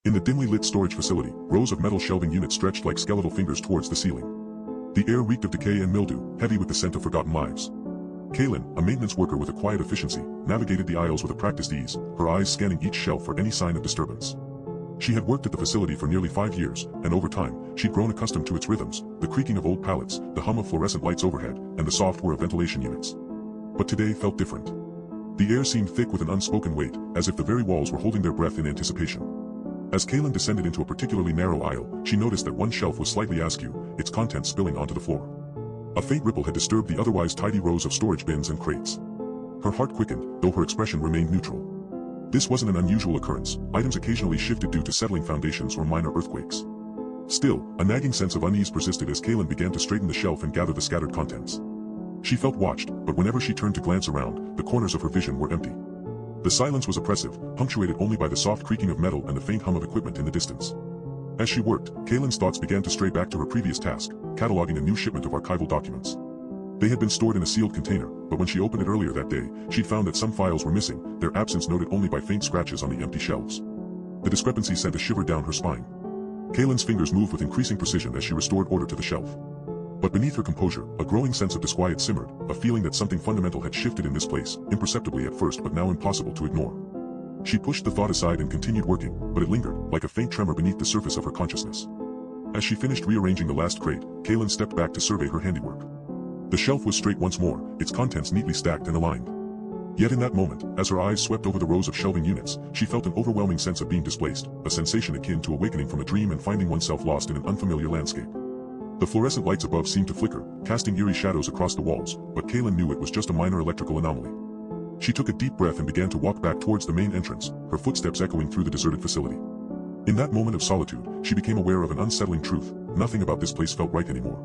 In the dimly lit storage facility, rows of metal shelving units stretched like skeletal fingers towards the ceiling. The air reeked of decay and mildew, heavy with the scent of forgotten lives. Kaelin, a maintenance worker with a quiet efficiency, navigated the aisles with a practiced ease, her eyes scanning each shelf for any sign of disturbance. She had worked at the facility for nearly 5 years, and over time, she'd grown accustomed to its rhythms, the creaking of old pallets, the hum of fluorescent lights overhead, and the soft whir of ventilation units. But today felt different. The air seemed thick with an unspoken weight, as if the very walls were holding their breath in anticipation. As Kaelin descended into a particularly narrow aisle, she noticed that one shelf was slightly askew, its contents spilling onto the floor. A faint ripple had disturbed the otherwise tidy rows of storage bins and crates. Her heart quickened, though her expression remained neutral. This wasn't an unusual occurrence, items occasionally shifted due to settling foundations or minor earthquakes. Still, a nagging sense of unease persisted as Kaelin began to straighten the shelf and gather the scattered contents. She felt watched, but whenever she turned to glance around, the corners of her vision were empty. The silence was oppressive, punctuated only by the soft creaking of metal and the faint hum of equipment in the distance. As she worked, Kaelin's thoughts began to stray back to her previous task, cataloging a new shipment of archival documents. They had been stored in a sealed container, but when she opened it earlier that day, she'd found that some files were missing, their absence noted only by faint scratches on the empty shelves. The discrepancy sent a shiver down her spine. Kaelin's fingers moved with increasing precision as she restored order to the shelf. But beneath her composure, a growing sense of disquiet simmered, a feeling that something fundamental had shifted in this place, imperceptibly at first but now impossible to ignore. She pushed the thought aside and continued working, but it lingered, like a faint tremor beneath the surface of her consciousness. As she finished rearranging the last crate, Kaelin stepped back to survey her handiwork. The shelf was straight once more, its contents neatly stacked and aligned. Yet in that moment, as her eyes swept over the rows of shelving units, she felt an overwhelming sense of being displaced, a sensation akin to awakening from a dream and finding oneself lost in an unfamiliar landscape. The fluorescent lights above seemed to flicker, casting eerie shadows across the walls, but Kaelin knew it was just a minor electrical anomaly. She took a deep breath and began to walk back towards the main entrance, her footsteps echoing through the deserted facility. In that moment of solitude, she became aware of an unsettling truth: nothing about this place felt right anymore.